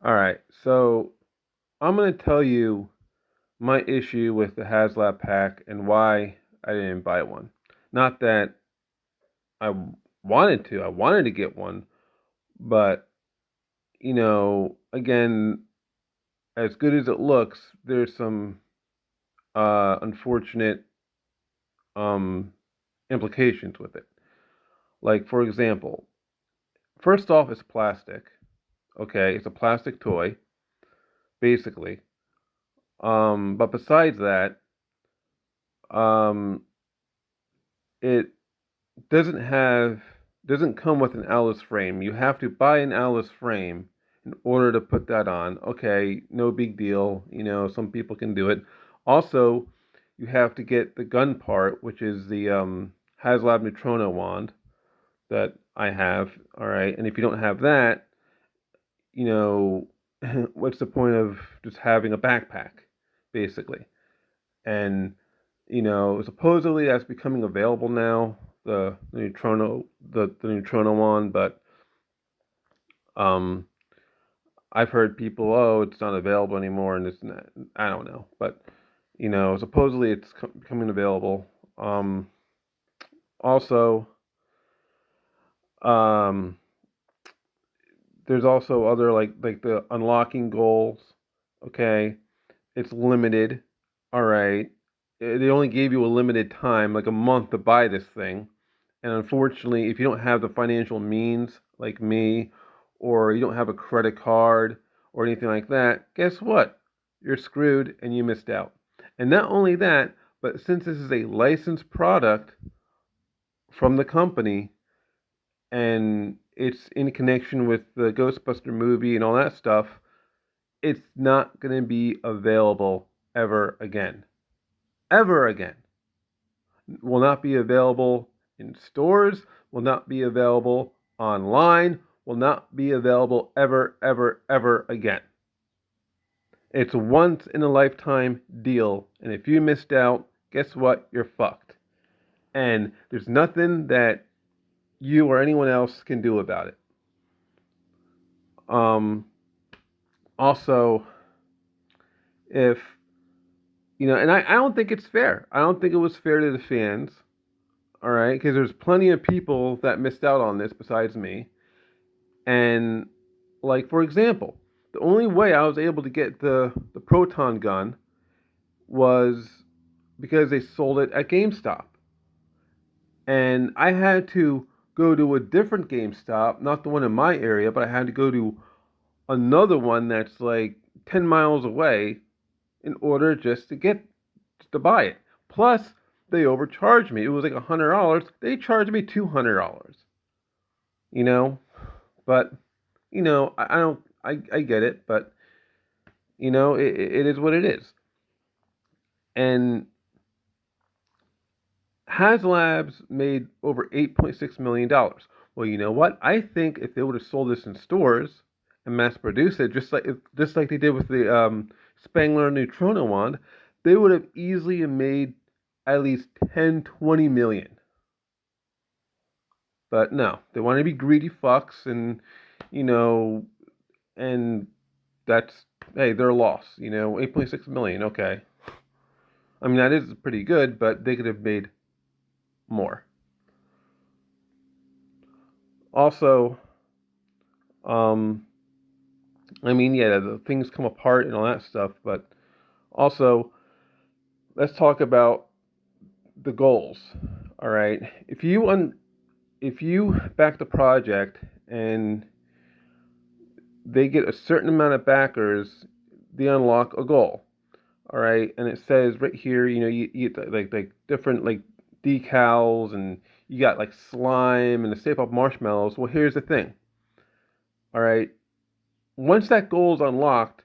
All right, so I'm gonna tell you my issue with the Haslab pack and why I didn't buy one. Not that I I wanted to get one, but again, as good as it looks, there's some unfortunate um, implications with it. Like, for example, first off, it's plastic. Okay, it's a plastic toy, basically. But besides that, um, it doesn't have doesn't come with an Alice frame. You have to buy an Alice frame in order to put that on. Okay, no big deal. Some people can do it. Also, you have to get the gun part, which is the Haslab Neutrino wand that I have. All right, and if you don't have that, you know, what's the point of just having a backpack, basically? And supposedly that's becoming available now, the Neutrino, the Neutrino one, but um, I've heard people, oh, it's not available anymore, and it's not. I don't know, but supposedly it's becoming available. Also, um, there's also other like the unlocking goals. Okay, it's limited. All right, they only gave you a limited time, like a month, to buy this thing. And unfortunately, if you don't have the financial means, like me, or you don't have a credit card or anything like that, guess what? You're screwed and you missed out. And not only that, but since this is a licensed product from the company and it's in connection with the Ghostbuster movie and all that stuff, it's not going to be available ever again. Ever again. Will not be available in stores, will not be available online, will not be available ever, ever, ever again. It's a once in a lifetime deal, and if you missed out, guess what? You're fucked. And there's nothing that you or anyone else can do about it. Um, Also, if and I don't think it's fair. I don't think it was fair to the fans, all right, because there's plenty of people that missed out on this besides me. And like for example, the only way I was able to get the proton gun was because they sold it at GameStop. And I had to go to a different GameStop, not the one in my area, but I had to go to another one that's like 10 miles away in order just to buy it. Plus, they overcharged me. It was like $100. They charged me $200. You know, but I don't. I get it, but it is what it is. And Haslabs made over $8.6 million. Well, you know what? I think if they would have sold this in stores and mass produced it, just like they did with the Spangler Neutrino wand, they would have easily made at least 10, 20 million. But no, they want to be greedy fucks, and you know, and that's hey, their loss. 8.6 million. Okay, I mean that is pretty good, but they could have made more. Also, um, I mean, yeah, the things come apart and all that stuff, but also let's talk about the goals. All right, if you back the project and they get a certain amount of backers, they unlock a goal. All right, and it says right here, you get like different like decals, and you got like slime and the Stay Puft Marshmallows. Well, here's the thing. All right, once that goal is unlocked,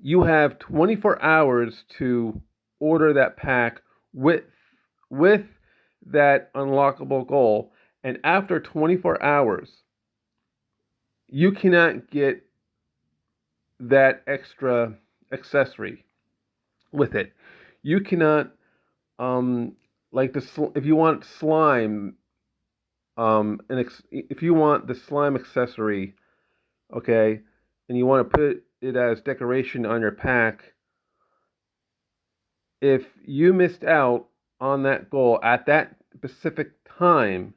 you have 24 hours to order that pack with with that unlockable goal, and after 24 hours, you cannot get that extra accessory with it. You cannot like if you want slime if you want the slime accessory, okay, and you want to put it as decoration on your pack, if you missed out on that goal at that specific time,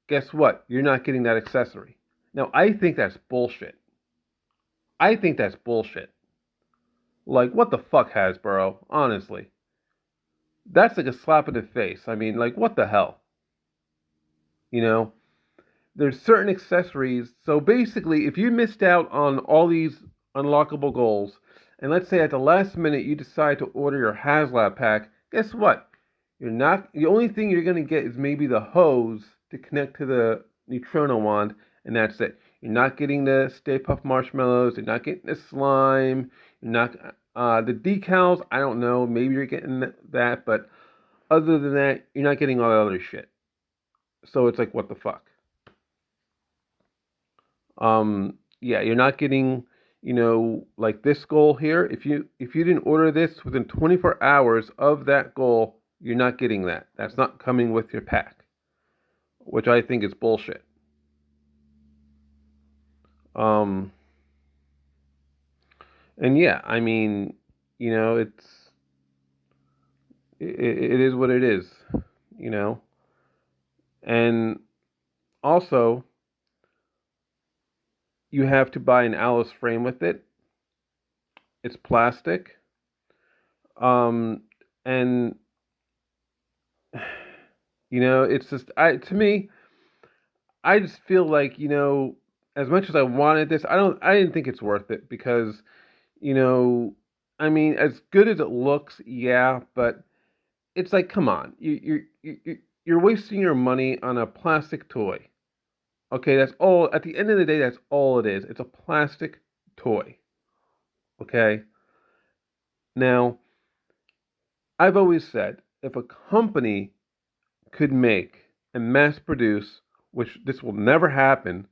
guess what? You're not getting that accessory. Now, I think that's bullshit. I think that's bullshit. Like, what the fuck, Hasbro? Honestly. That's like a slap in the face. I mean, like, what the hell? You know? There's certain accessories. So basically, if you missed out on all these unlockable goals, and let's say at the last minute you decide to order your Haslab pack, guess what? You're not. The only thing you're gonna get is maybe the hose to connect to the Neutrino wand, and that's it. You're not getting the Stay Puft marshmallows. You're not getting the slime. You're not the decals. I don't know. Maybe you're getting that, but other than that, you're not getting all the other shit. So it's like, what the fuck? Yeah, you're not getting, like this goal here. If you didn't order this within 24 hours of that goal, you're not getting that. That's not coming with your pack, which I think is bullshit. Um, and yeah, I mean, it is what it is, you know. And also, you have to buy an Alice frame with it. It's plastic. Um, and it's just to me, I just feel like, as much as I wanted this, I didn't think it's worth it because, you know, I mean, as good as it looks, yeah, but it's like, come on, you're wasting your money on a plastic toy. Okay, that's all. At the end of the day, that's all it is. It's a plastic toy. Okay. Now, I've always said if a company could make and mass produce, which this will never happen,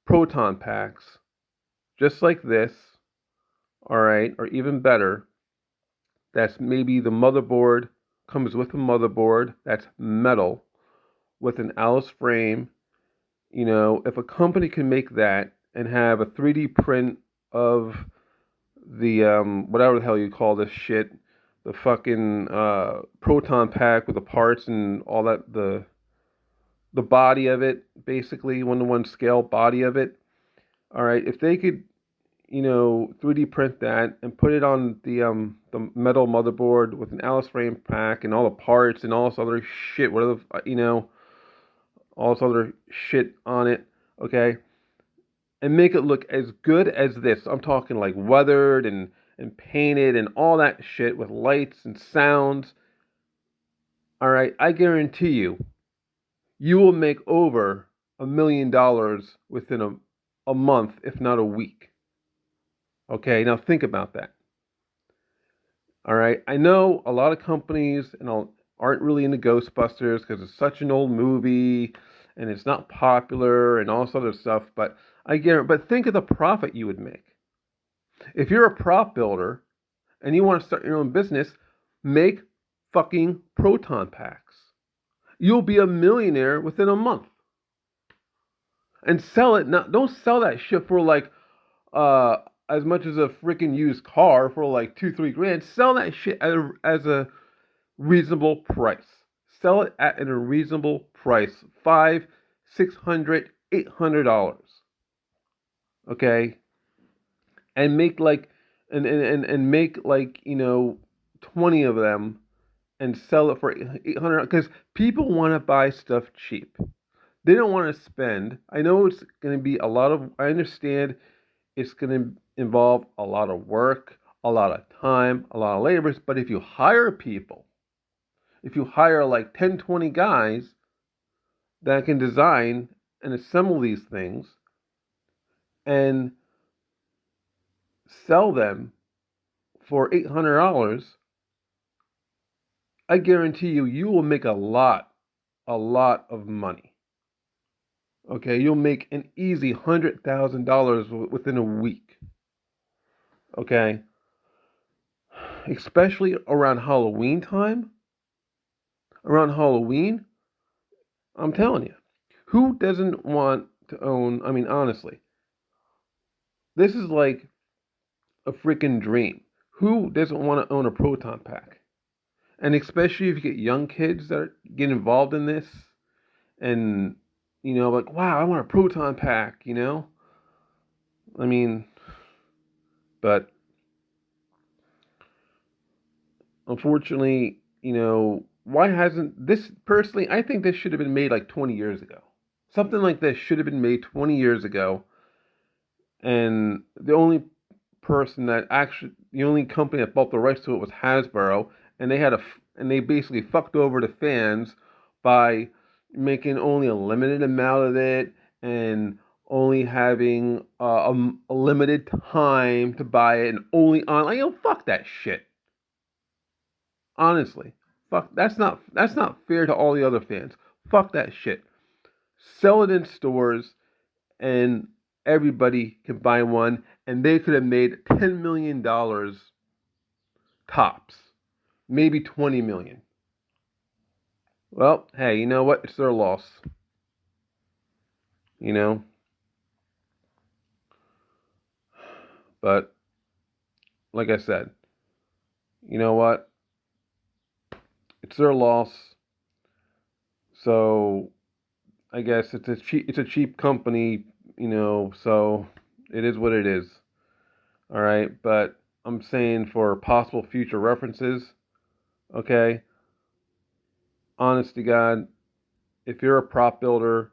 proton packs just like this, all right, or even better, that's maybe the motherboard comes with a motherboard that's metal with an Alice frame. If a company can make that and have a 3D print of the whatever the hell you call this shit, the fucking proton pack with the parts and all that, the body of it, basically 1-to-1 scale body of it. All right, if they could, 3D print that and put it on the metal motherboard with an Alice frame pack and all the parts and all this other shit, whatever, all this other shit on it, okay, and make it look as good as this. I'm talking like weathered and painted and all that shit with lights and sounds. All right, I guarantee you will make over $1 million within a month, if not a week. Okay, now think about that. All right, I know a lot of companies aren't really into Ghostbusters because it's such an old movie and it's not popular and all this other stuff. But I guarantee. But think of the profit you would make if you're a prop builder and you want to start your own business. Make fucking proton packs. You'll be a millionaire within a month. And sell it. Not don't sell that shit for like uh as much as a freaking used car for like 2-3 grand. Sell that shit as a reasonable price. Sell it at a reasonable price. $500, $600, $800. Okay? And make like and make like, 20 of them and sell it for 800 because people want to buy stuff cheap. They don't want to spend. I know it's going to be a lot of, I understand it's going to involve a lot of work, a lot of time, a lot of labor. But if you hire people, if you hire like 10, 20 guys that can design and assemble these things and sell them for $800, I guarantee you will make a lot of money. Okay, you'll make an easy $100,000 within a week. Okay, especially around Halloween time. Around Halloween, I'm telling you, who doesn't want to own? I mean, honestly, This is like a freaking dream. Who doesn't want to own a proton pack? And especially if you get young kids that get involved in this, and like, wow, I want a proton pack. I mean, but unfortunately, why hasn't this? Personally, I think this should have been made like 20 years ago. Something like this should have been made 20 years ago. And the only company that bought the rights to it was Hasbro, and they basically fucked over the fans by making only a limited amount of it and only having a limited time to buy it and only on. Fuck that shit. Honestly, fuck. That's not fair to all the other fans. Fuck that shit. Sell it in stores and everybody can buy one, and they could have made $10 million tops, maybe 20 million. Well, hey, you know what? It's their loss. You know, but like I said, you know what? It's their loss. So I guess it's a cheap company. So it is what it is. All right, but I'm saying for possible future references, okay, honest to God, if you're a prop builder,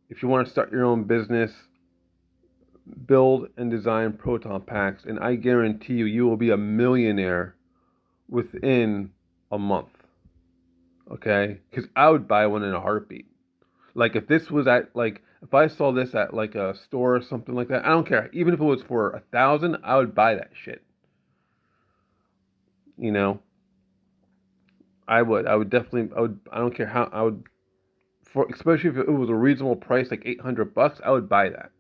if you want to start your own business, build and design proton packs, and I guarantee you will be a millionaire within a month. Okay? Because I would buy one in a heartbeat. Like if I saw this at like a store or something like that, I don't care. Even if it was for 1,000, I would buy that shit. You know, I would. I would definitely. I would. I don't care how. I would. Especially if it was a reasonable price, like $800, I would buy that.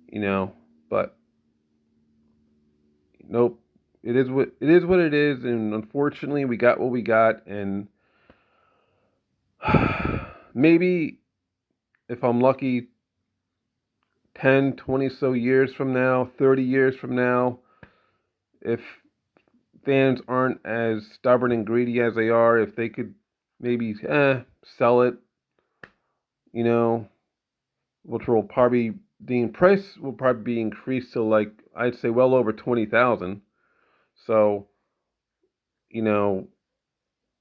You know, but nope. It is what it is, and unfortunately, we got what we got, and maybe if I'm lucky, 10, 20 so years from now, 30 years from now, if fans aren't as stubborn and greedy as they are, if they could maybe sell it, you know, which will probably the price will probably be increased to like I'd say well over 20,000. So, you know,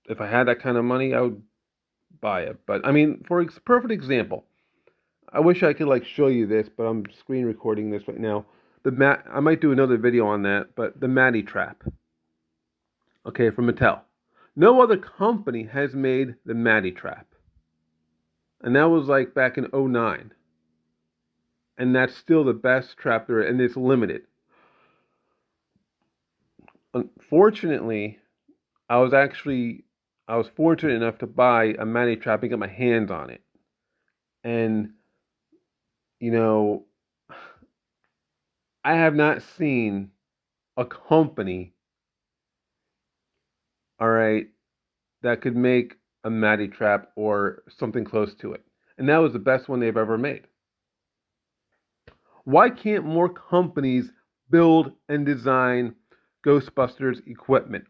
if I had that kind of money, I would buy it. But I mean, for perfect example, I wish I could like show you this, but I'm screen recording this right now. I might do another video on that, but the Matty Trap, okay, from Mattel. No other company has made the Matty Trap, and that was like back in '09, and that's still the best trap there, and it's limited. Unfortunately, I was actually I was fortunate enough to buy a Matty Trap and get my hands on it, and you know, I have not seen a company, all right, that could make a Matty Trap or something close to it. And that was the best one they've ever made. Why can't more companies build and design Ghostbusters equipment?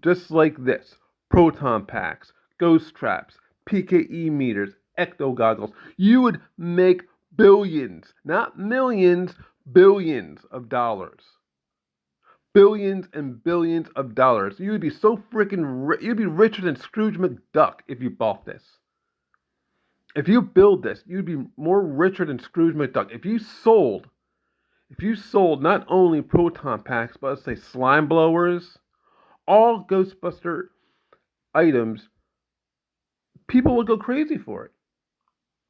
Just like this: proton packs, ghost traps, PKE meters, ecto goggles. You would make billions, not millions, billions of dollars. Billions and billions of dollars. You would be so freaking rich. You'd be richer than Scrooge McDuck if you bought this. If you build this, you'd be more richer than Scrooge McDuck. If you sold not only proton packs, but let's say slime blowers, all Ghostbuster items, people would go crazy for it.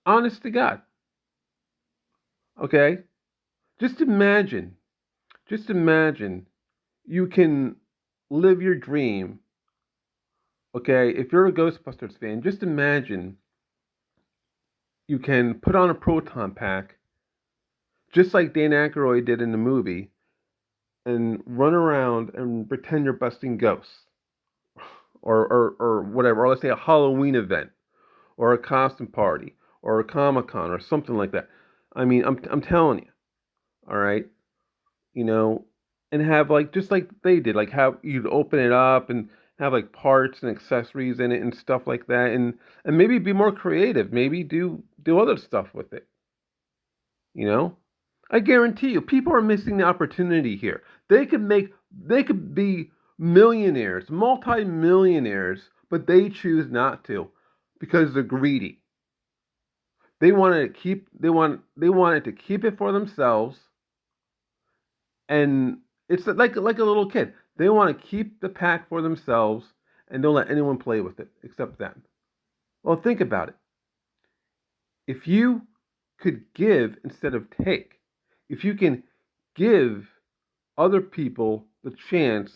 Honest to God. Okay? Just imagine, just imagine you can live your dream. Okay? If you're a Ghostbusters fan, just imagine you can put on a proton pack, just like Dan Aykroyd did in the movie, and run around and pretend you're busting ghosts, or whatever, or let's say a Halloween event, or a costume party, or a Comic Con, or something like that. I mean, I'm telling you, All right, you know, and have like just like they did, like have you'd open it up and have like parts and accessories in it and stuff like that, and maybe be more creative. Maybe do other stuff with it. You know, I guarantee you, people are missing the opportunity here. They could be millionaires, multi-millionaires, but they choose not to because they're greedy. They wanted to keep it for themselves, and it's like a little kid. They want to keep the pack for themselves and don't let anyone play with it except them. Well, think about it. If you could give instead of take, if you can give other people the chance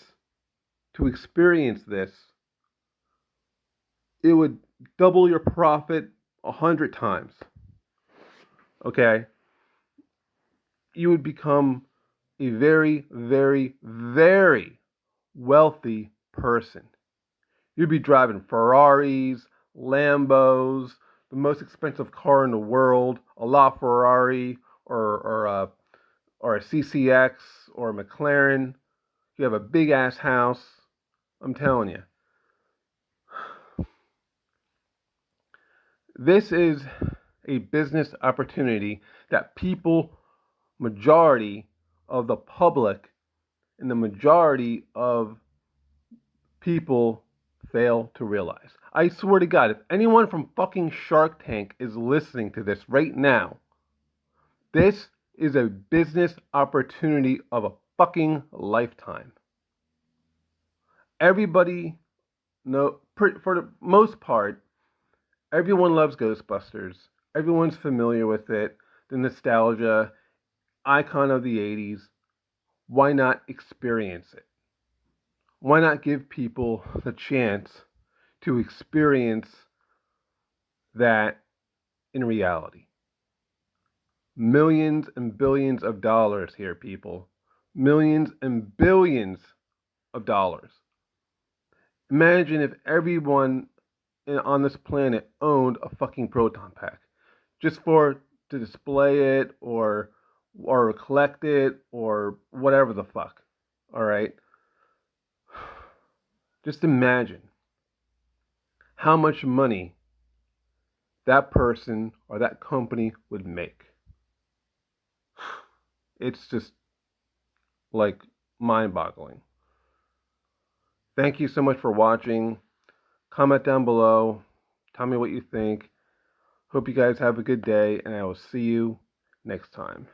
to experience this, it would double your profit 100 times. Okay? You would become a very, very, very wealthy person. You'd be driving Ferraris, Lambos, the most expensive car in the world, a LaFerrari, or a CCX, or a McLaren. You have a big ass house. I'm telling you, this is a business opportunity that majority of the public, and the majority of people fail to realize. I swear to God, if anyone from fucking Shark Tank is listening to this right now, this is a business opportunity of a fucking lifetime. Everybody know, for the most part, everyone loves Ghostbusters. Everyone's familiar with it. The nostalgia, icon of the 80s. Why not experience it? Why not give people the chance to experience that in reality? Millions and billions of dollars here, people. Millions and billions of dollars. Imagine if everyone on this planet owned a fucking proton pack just for to display it or collect it or whatever the fuck. All right? Just imagine how much money that person or that company would make. It's just like mind-boggling. Thank you so much for watching. Comment down below. Tell me what you think. Hope you guys have a good day, and I will see you next time.